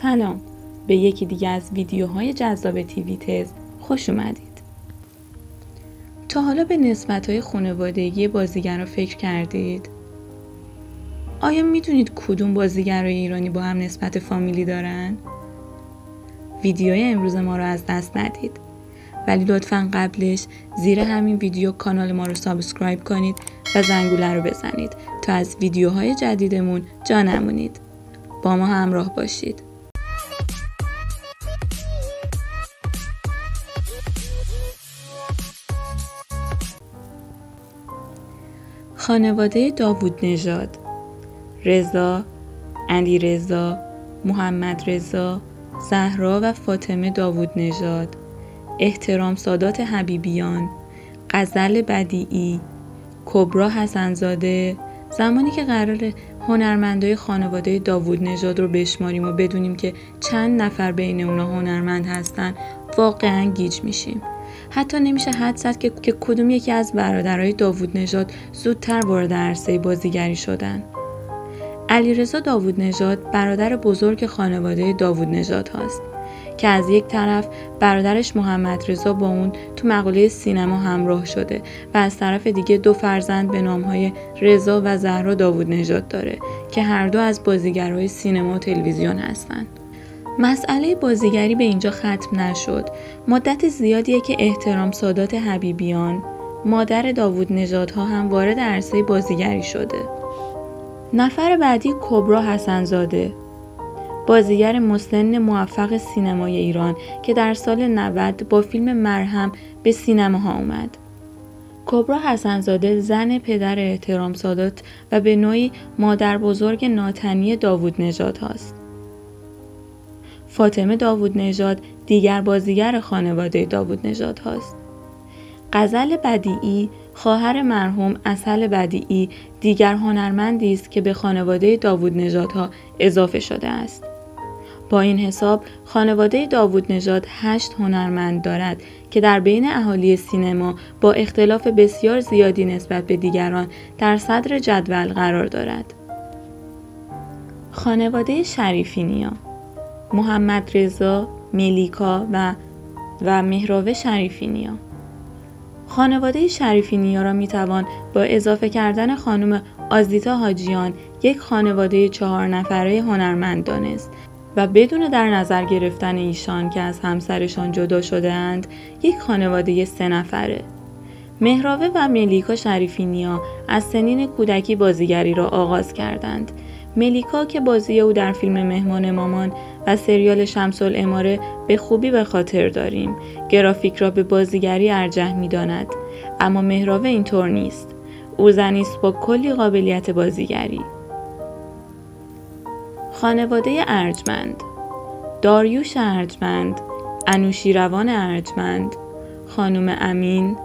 سلام، به یکی دیگه از ویدیوهای جذاب تیوی تز خوش اومدید. تا حالا به نسبت‌های خانوادگی بازیگرا فکر کردید؟ آیا میدونید کدوم بازیگرای ایرانی با هم نسبت فامیلی دارن؟ ویدیوی امروز ما رو از دست ندید، ولی لطفاً قبلش زیر همین ویدیو کانال ما رو سابسکرایب کنید و زنگوله رو بزنید تا از ویدیوهای جدیدمون جا نمونید. با ما همراه باشید. خانواده داوود نژاد: رضا، علیرضا، محمد رضا، زهرا و فاطمه داوود نژاد، احترام سادات حبیبیان، غزل بدیعی، کبرا حسن‌زاده. زمانی که قراره هنرمندای خانواده داوود نژاد رو بشماریم و بدونیم که چند نفر بین اونا هنرمند هستن، واقعا گیج میشیم. حتی نمیشه حد زد که کدوم یکی از برادرای داوود نژاد زودتر وارد عرصه بازیگری شدن. علیرضا داوود نژاد برادر بزرگ خانواده داوود نژاد هست که از یک طرف برادرش محمد رضا با اون تو مقاله سینما همراه شده و از طرف دیگه دو فرزند به نامهای رضا و زهرا داوود نژاد داره که هر دو از بازیگرای سینما و تلویزیون هستن. مسئله بازیگری به اینجا ختم نشد. مدت زیادیه که احترام سادات حبیبیان، مادر داوود نژادها، هم وارد عرصه بازیگری شده. نفر بعدی کبرا حسن‌زاده، بازیگر مسن موفق سینمای ایران که در سال 90 با فیلم مرهم به سینماها اومد. کبرا حسن‌زاده زن پدر احترام سادات و به نوعی مادر بزرگ ناتنی داوود نژاد هست. فاطمه داوود نژاد دیگر بازیگر خانواده داوود نژاد هست. غزل بدیعی، خواهر مرحوم اصل بدیعی، دیگر هنرمندی است که به خانواده داوود نژادها اضافه شده است. با این حساب خانواده داوود نژاد 8 هنرمند دارد که در بین اهالی سینما با اختلاف بسیار زیادی نسبت به دیگران در صدر جدول قرار دارد. خانواده شریفی نیا: محمد رضا، ملیکا و مهراوه شریفی نیا. خانواده شریفی نیا را میتوان با اضافه کردن خانم آزیتا حاجیان یک خانواده 4 نفره هنرمند دانست و بدون در نظر گرفتن ایشان که از همسرشان جدا شده اند، یک خانواده 3 نفره. مهراوه و ملیکا شریفی نیا از سنین کودکی بازیگری را آغاز کردند. ملیکا که بازی او در فیلم مهمان مامان و سریال شمس العماره به خوبی به خاطر داریم، گرافیک را به بازیگری ارجح می‌داند، اما مهراوه اینطور نیست. او زنی است با کلی قابلیت بازیگری. خانواده ارجمند: داریوش ارجمند، انوشیروان ارجمند، خانم امین،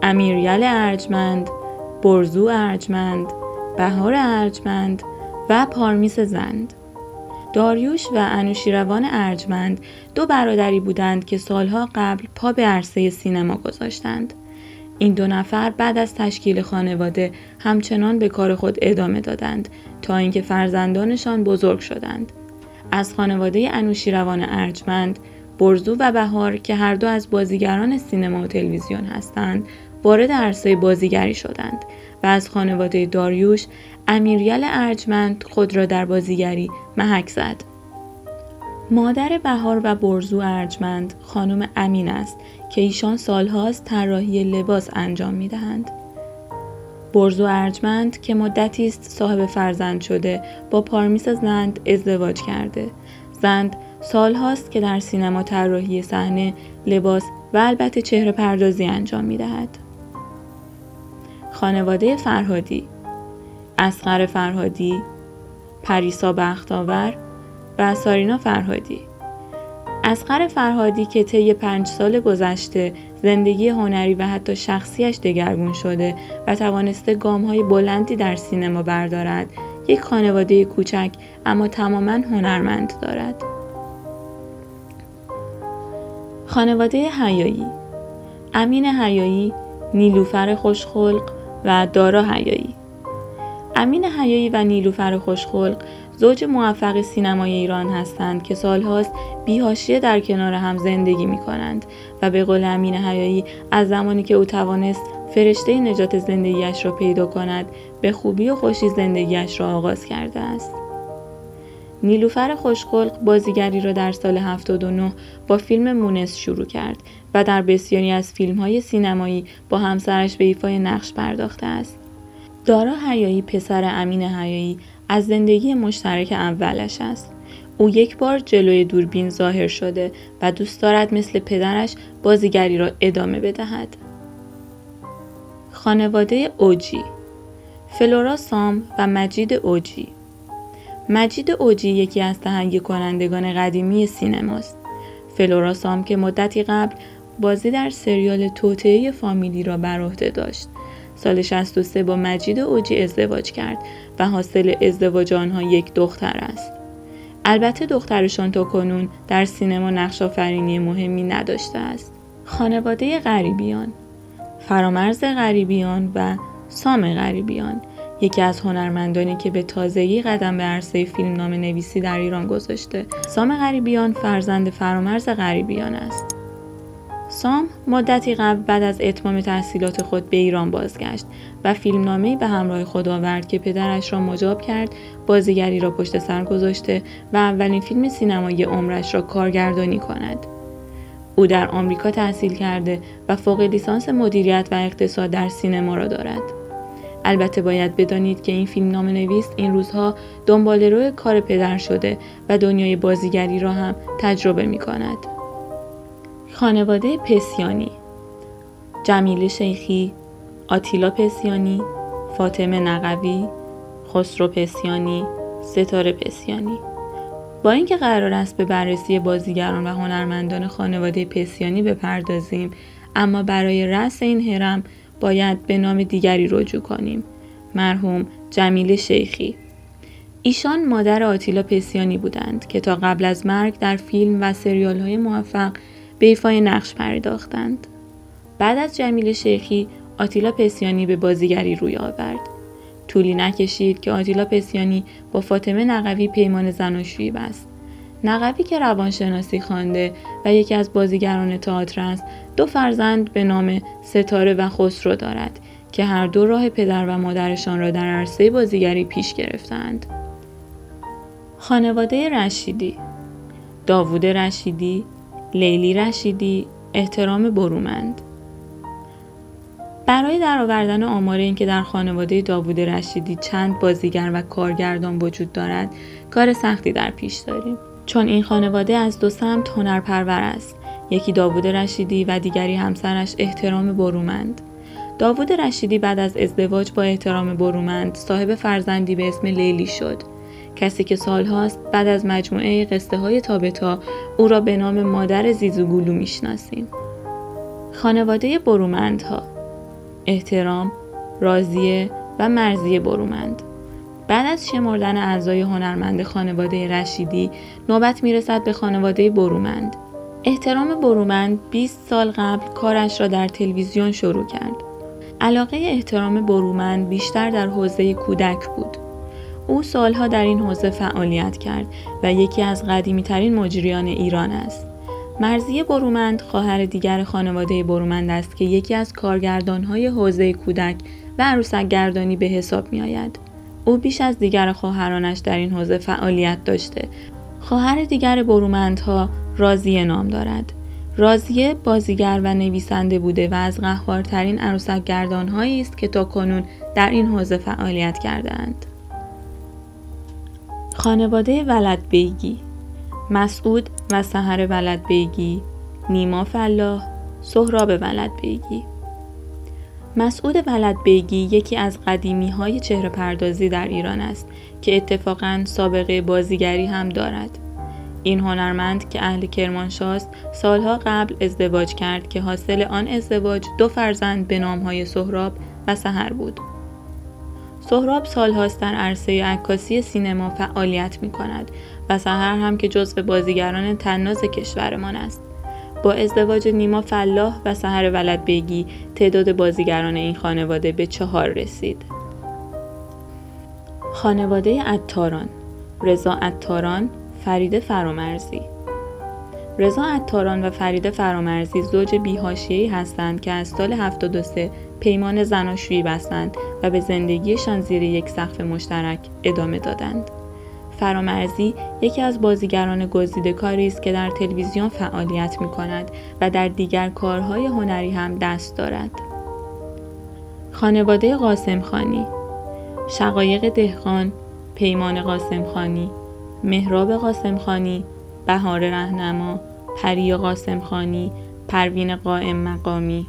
امیریل ارجمند، برزو ارجمند، بهار ارجمند و پارمیس زند. داریوش و انوشیروان ارجمند 2 برادری بودند که سالها قبل پا به عرصه سینما گذاشتند. این 2 نفر بعد از تشکیل خانواده همچنان به کار خود ادامه دادند تا اینکه فرزندانشان بزرگ شدند. از خانواده انوشیروان ارجمند، برزو و بهار که هر دو از بازیگران سینما و تلویزیون هستند، وارد عرصه بازیگری شدند و از خانواده داریوش، امیریل ارجمند خود را در بازیگری محک زد. مادر بهار و برزو ارجمند خانم امین است که ایشان سالهاست طراحی لباس انجام می‌دهند. برزو ارجمند که مدتی است صاحب فرزند شده، با پارمیس زند ازدواج کرده. زند سالهاست که در سینما طراحی صحنه، لباس و البته چهره پردازی انجام می‌دهد. خانواده فرهادی: اصغر فرهادی، پریسا بختاور و سارینا فرهادی. اصغر فرهادی که طی 5 سال گذشته زندگی هنری و حتی شخصیش دگرگون شده و توانسته گام‌های بلندی در سینما بردارد، یک خانواده کوچک اما تماماً هنرمند دارد. خانواده حیایی: امین حیایی، نیلوفر خوشخلق و دارا حیایی. امین حیایی و نیلوفر خوشخلق زوج موفق سینمای ایران هستند که سالهاست بی‌حاشیه در کنار هم زندگی می‌کنند و به قول امین حیایی از زمانی که او توانست فرشته نجات زندگیش را پیدا کند به خوبی و خوشی زندگیش را آغاز کرده است. نیلوفر خوشخلق بازیگری را در سال 79 با فیلم مونس شروع کرد و در بسیاری از فیلم‌های سینمایی با همسرش به ایفای نقش پرداخته است. دارا حیایی پسر امین حیایی از زندگی مشترک اولش است. او یک بار جلوی دوربین ظاهر شده و دوست دارد مثل پدرش بازیگری را ادامه بدهد. خانواده اوجی، فلورا سام و مجید اوجی. مجید اوجی یکی از تهیه کنندگان قدیمی سینماست. فلورا سام که مدتی قبل بازی در سریال توطئه فامیلی را بر عهده داشت، سال 63 با مجید اوجی ازدواج کرد و حاصل ازدواج آنها یک دختر است. البته دخترشان تا کنون در سینما نقش آفرینی مهمی نداشته است. خانواده غریبیان، فرامرز غریبیان و سام غریبیان، یکی از هنرمندانی که به تازگی قدم به عرصه فیلمنامه نویسی در ایران گذاشته. سام غریبیان فرزند فرامرز غریبیان است. سام مدتی قبل بعد از اتمام تحصیلات خود به ایران بازگشت و فیلمنامه‌ای به همراه خود آورد که پدرش را مجاب کرد بازیگری را پشت سر گذاشته و اولین فیلم سینمایی عمرش را کارگردانی کند. او در آمریکا تحصیل کرده و فوق لیسانس مدیریت و اقتصاد در سینما را دارد. البته باید بدانید که این فیلمنامه نویس این روزها دنباله‌رو کار پدر شده و دنیای بازیگری را هم تجربه می کند. خانواده پسیانی، جمیله شیخی، آتیلا پسیانی، فاطمه نقوی، خسرو پسیانی، ستاره پسیانی. با اینکه قرار است به بررسی بازیگران و هنرمندان خانواده پسیانی بپردازیم، اما برای رأس این هرم باید به نام دیگری رجوع کنیم، مرحوم جمیله شیخی. ایشان مادر آتیلا پسیانی بودند که تا قبل از مرگ در فیلم و سریال‌های موفق به ایفای نقش پرداختند. بعد از جمیله شیخی، آتیلا پسیانی به بازیگری روی آورد. طولی نکشید که آتیلا پسیانی با فاطمه نقوی پیمان زناشویی بست. نقوی که روانشناسی خوانده و یکی از بازیگران تئاتر است، 2 فرزند به نام ستاره و خسرو دارد که هر دو راه پدر و مادرشان را در عرصه بازیگری پیش گرفتند. خانواده رشیدی، داوود رشیدی، لیلی رشیدی، احترام برومند. برای درآوردن آمار این که در خانواده داوود رشیدی چند بازیگر و کارگردان وجود دارد، کار سختی در پیش داریم، چون این خانواده از 2 سمت هنرپرور است. یکی داوود رشیدی و دیگری همسرش احترام برومند. داوود رشیدی بعد از ازدواج با احترام برومند صاحب فرزندی به اسم لیلی شد، کسی که سالهاست بعد از مجموعه قصه های تابتا او را به نام مادر زیزوگولو میشناسیم. خانواده برومندها، احترام، راضیه و مرضیه برومند. بعد از شمردن اعضای هنرمند خانواده رشیدی، نوبت میرسد به خانواده برومند. احترام برومند 20 سال قبل کارش را در تلویزیون شروع کرد. علاقه احترام برومند بیشتر در حوزه کودک بود. او سالها در این حوزه فعالیت کرد و یکی از قدیمی‌ترین مجریان ایران است. مرضیه برومند خواهر دیگر خانواده برومند است که یکی از کارگردان‌های حوزه کودک و عروسک گردانی به حساب می‌آید. او بیش از دیگر خواهرانش در این حوزه فعالیت داشته. خواهر دیگر برومندها راضیه نام دارد. راضیه بازیگر و نویسنده بوده و از قهارترین عروسک گردان‌هایی است که تاکنون در این حوزه فعالیت کرده‌اند. خانواده ولدبیگی، مسعود و سحر ولدبیگی، نیما فلاح، سهراب ولدبیگی. مسعود ولدبیگی یکی از قدیمی‌های چهره پردازی در ایران است که اتفاقاً سابقه بازیگری هم دارد. این هنرمند که اهل کرمانشاه است، سالها قبل ازدواج کرد که حاصل آن ازدواج 2 فرزند به نام‌های سهراب و سحر بود. سهراب سالهاست در عرصه عکاسی سینما فعالیت می‌کند و سحر هم که جزو بازیگران طناز کشورمان است. با ازدواج نیما فلاح و سحر ولدبیگی تعداد بازیگران این خانواده به 4 رسید. خانواده عطاران، رضا عطاران، فرید فرامرزی. رضا عطاران و فرید فرامرزی زوج بی‌حاشیه‌ای هستند که از سال 73 پیمان زناشویی بستند و به زندگیشان زیر یک سقف مشترک ادامه دادند. فرامرزی یکی از بازیگران گزیده کاری است که در تلویزیون فعالیت می‌کند و در دیگر کارهای هنری هم دست دارد. خانواده قاسمخانی: شقایق دهقان، پیمان قاسمخانی، مهراب قاسمخانی، بهار رهنما، پریا قاسمخانی، پروین قائم مقامی.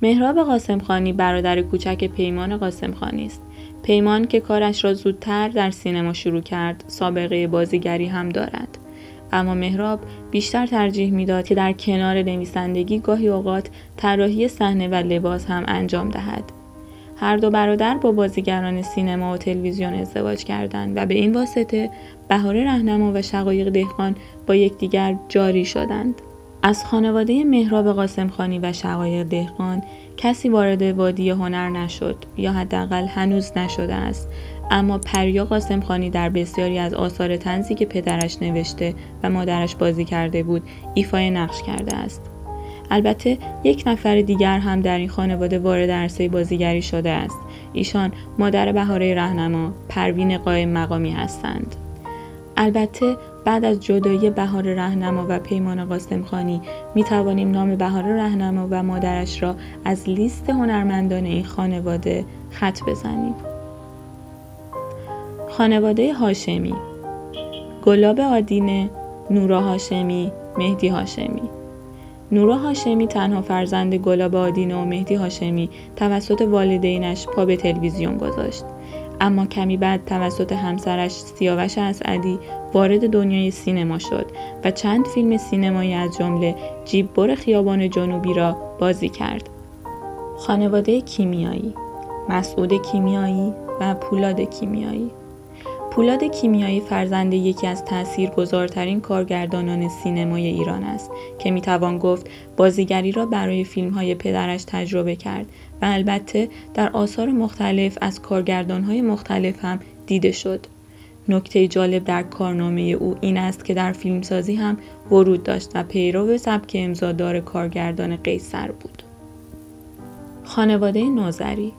مهراب قاسمخانی برادر کوچک پیمان قاسمخانی است. پیمان که کارش را زودتر در سینما شروع کرد، سابقه بازیگری هم دارد. اما مهراب بیشتر ترجیح میداد که در کنار نویسندگی گاهی اوقات طراحی صحنه و لباس هم انجام دهد. هر دو برادر با بازیگران سینما و تلویزیون ازدواج کردند و به این واسطه بهار رهنما و شقایق دهقان با یکدیگر جاری شدند. از خانواده مهراب قاسمخانی و شقایق دهقان کسی وارد وادی هنر نشد یا حداقل هنوز نشده است، اما پریا قاسمخانی در بسیاری از آثار طنزی که پدرش نوشته و مادرش بازی کرده بود ایفای نقش کرده است. البته یک نفر دیگر هم در این خانواده وارد عرصه بازیگری شده است. ایشان مادر بهاره رهنما، پروین قائم مقامی هستند. البته بعد از جدایی بهار رهنما و پیمان قاسمخانی می توانیم نام بهار رهنما و مادرش را از لیست هنرمندان این خانواده خط بزنیم. خانواده هاشمی: گلاب آدینه، نورا هاشمی، مهدی هاشمی. نورا هاشمی تنها فرزند گلاب آدینه و مهدی هاشمی توسط والدینش پا به تلویزیون گذاشت، اما کمی بعد توسط همسرش سیاوش اسعدی وارد دنیای سینما شد و چند فیلم سینمایی از جمله جیببر خیابان جنوبی را بازی کرد. خانواده کیمیایی: مسعود کیمیایی و پولاد کیمیایی. پولاد کیمیایی فرزند یکی از تاثیرگذارترین کارگردانان سینمای ایران است که میتوان گفت بازیگری را برای فیلم‌های پدرش تجربه کرد و البته در آثار مختلف از کارگردان‌های مختلف هم دیده شد. نکته جالب در کارنامه او این است که در فیلمسازی هم ورود داشت و پیرو سبک امضادار کارگردان قیصر بود. خانواده نوذری: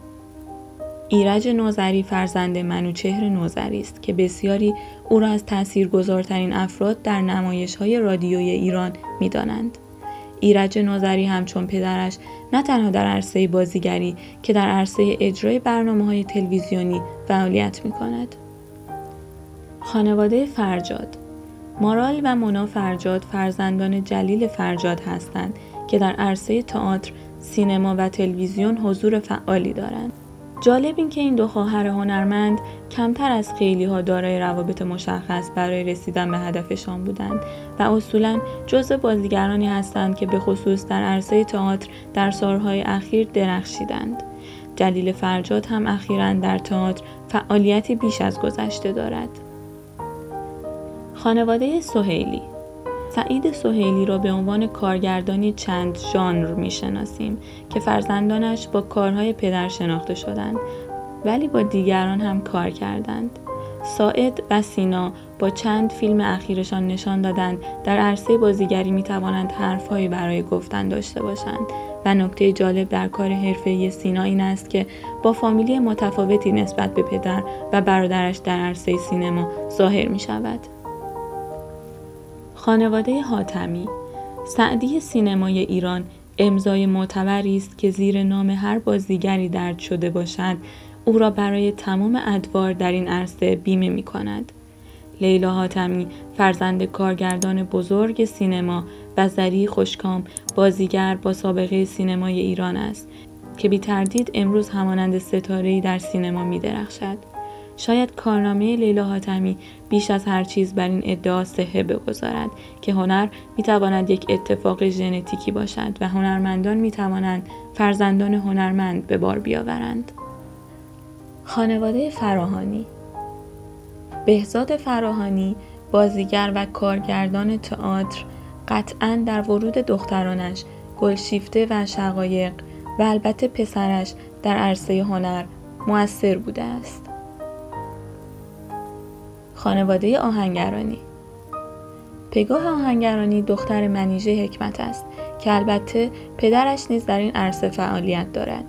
ایرج نوذری فرزند منوچهر نوذری است که بسیاری او را از تاثیرگذارترین افراد در نمایش‌های رادیویی ایران می‌دانند. ایرج نوذری همچون پدرش نه تنها در عرصه بازیگری که در عرصه اجرای برنامه‌های تلویزیونی فعالیت می‌کند. خانواده فرجاد: مارال و مونا فرجاد فرزندان جلیل فرجاد هستند که در عرصه تئاتر، سینما و تلویزیون حضور فعالی دارند. جالب این که این دو خواهر هنرمند کمتر از خیلی‌ها دارای روابط مشخص برای رسیدن به هدفشان بودند و اصولاً جزو بازیگرانی هستند که به خصوص در عرصه تئاتر در سالهای اخیر درخشیدند. جلیل فرجاد هم اخیراً در تئاتر فعالیتی بیش از گذشته دارد. خانواده سهیلی: سعید سهیلی را به عنوان کارگردانی چند ژانر می‌شناسیم که فرزندانش با کارهای پدر شناخته شدند ولی با دیگران هم کار کردند. ساعد و سینا با چند فیلم اخیرشان نشان دادند در عرصه بازیگری می‌توانند حرف‌هایی برای گفتن داشته باشند و نکته جالب در کار حرفه‌ای سینا این است که با فامیلی متفاوتی نسبت به پدر و برادرش در عرصه سینما ظاهر می‌شود. خانواده حاتمی: سعدی سینمای ایران امضای معتبری است که زیر نام هر بازیگری درج شده باشد او را برای تمام ادوار در این عرصه بیمه می کند. لیلا حاتمی فرزند کارگردان بزرگ سینما و زری خوشکام بازیگر با سابقه سینمای ایران است که بی تردید امروز همانند ستاره‌ای در سینما می درخشد. شاید کارنامه لیلا حاتمی بیش از هر چیز بر این ادعا صحه بگذارد که هنر میتواند یک اتفاق ژنتیکی باشد و هنرمندان میتوانند فرزندان هنرمند به بار بیاورند. خانواده فراهانی: بهزاد فراهانی بازیگر و کارگردان تئاتر قطعاً در ورود دخترانش گلشیفته و شقایق و البته پسرش در عرصه هنر مؤثر بوده است. خانواده آهنگرانی. پگاه آهنگرانی دختر منیژه حکمت است که البته پدرش نیز در این عرصه فعالیت دارد.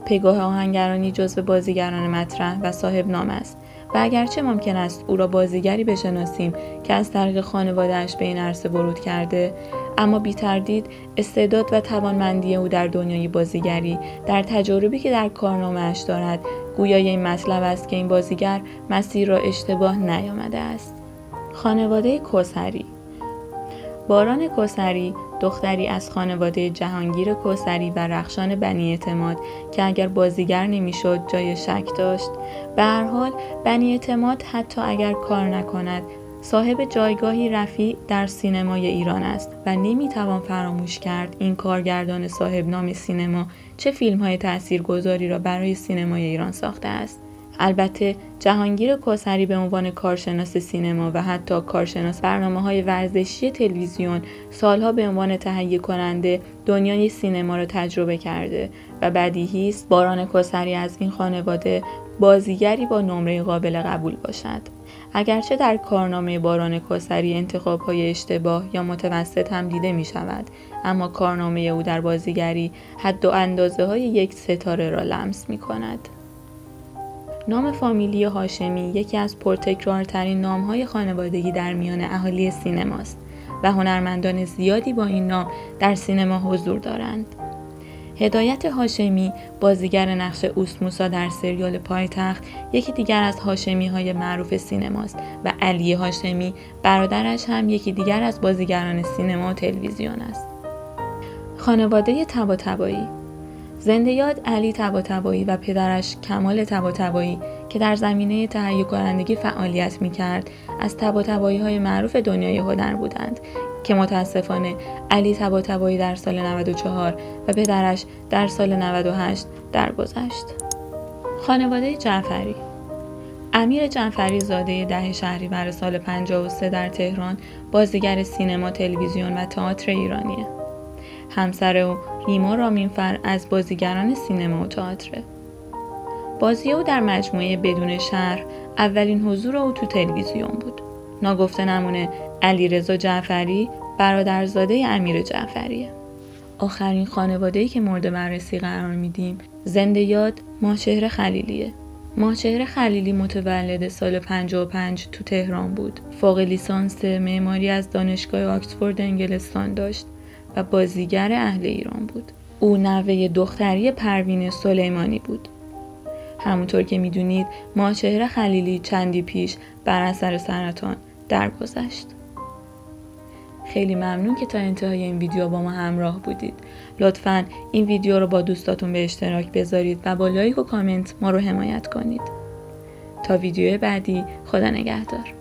پگاه آهنگرانی جزو بازیگران مطرح و صاحب نام است و اگرچه ممکن است او را بازیگری بشناسیم که از طریق خانواده‌اش به این عرصه ورود کرده، اما بی تردید استعداد و توانمندی او در دنیای بازیگری در تجاربی که در کارنامه‌اش دارد گویای این مطلب است که این بازیگر مسیر را اشتباه نیامده است. خانواده کوثری. باران کوثری دختری از خانواده جهانگیر کوثری و رخشان بنی اعتماد که اگر بازیگر نمیشد جای شک داشت. به هر حال بنی اعتماد حتی اگر کار نکند صاحب جایگاهی رفیع در سینمای ایران است و نمیتوان فراموش کرد این کارگردان صاحب نام سینما چه فیلم‌های تاثیرگذاری را برای سینمای ایران ساخته است. البته جهانگیر کوثری به عنوان کارشناس سینما و حتی کارشناس برنامه‌های ورزشی تلویزیون سالها به عنوان تهیه کننده دنیای سینما را تجربه کرده و بدیهی است باران کوثری از این خانواده بازیگری با نمره قابل قبول باشد. اگرچه در کارنامه باران کوثری انتخاب‌های اشتباه یا متوسط هم دیده می‌شود، اما کارنامه او در بازیگری حد و اندازه‌های یک ستاره را لمس می‌کند. نام فامیلی هاشمی یکی از پرتکرارترین نام‌های خانوادگی در میان اهالی سینماست و هنرمندان زیادی با این نام در سینما حضور دارند. هدایت هاشمی بازیگر نقش اوست در سریال پایتخت یکی دیگر از هاشمی‌های معروف سینماست و علی هاشمی برادرش هم یکی دیگر از بازیگران سینما و تلویزیون است. خانواده طباطبایی. زنده یاد علی طباطبایی و پدرش کمال طباطبایی که در زمینه تهیه کنندگی فعالیت می‌کرد از طباطبایی‌های معروف دنیای هنر بودند که متاسفانه علی طباطبایی در سال 94 و پدرش در سال 98 درگذشت. خانواده جعفری. امیر جعفری زاده 10 شهریور سال 53 در تهران بازیگر سینما، تلویزیون و تئاتر ایرانیه. همسر او ریما رامینفر از بازیگران سینما و تئاتر. بازی او در مجموعه بدون شهر اولین حضور او تو تلویزیون بود. ناگفته نمونه علیرضا جعفری برادرزاده امیر جعفریه. آخرین خانواده‌ای که مورد بررسی قرار میدیم زنده یاد ماهچهره خلیلیه. ماهچهره خلیلی متولد سال 55 تو تهران بود. فوق لیسانس معماری از دانشگاه آکسفورد انگلستان داشت و بازیگر اهل ایران بود. او نوه دختری پروین سلیمانی بود. همونطور که میدونید ماهچهره خلیلی چندی پیش بر اثر سرطان درگذشت. خیلی ممنون که تا انتهای این ویدیو با ما همراه بودید. لطفاً این ویدیو رو با دوستاتون به اشتراک بذارید و با لایک و کامنت ما رو حمایت کنید. تا ویدیو بعدی، خدا نگهدار.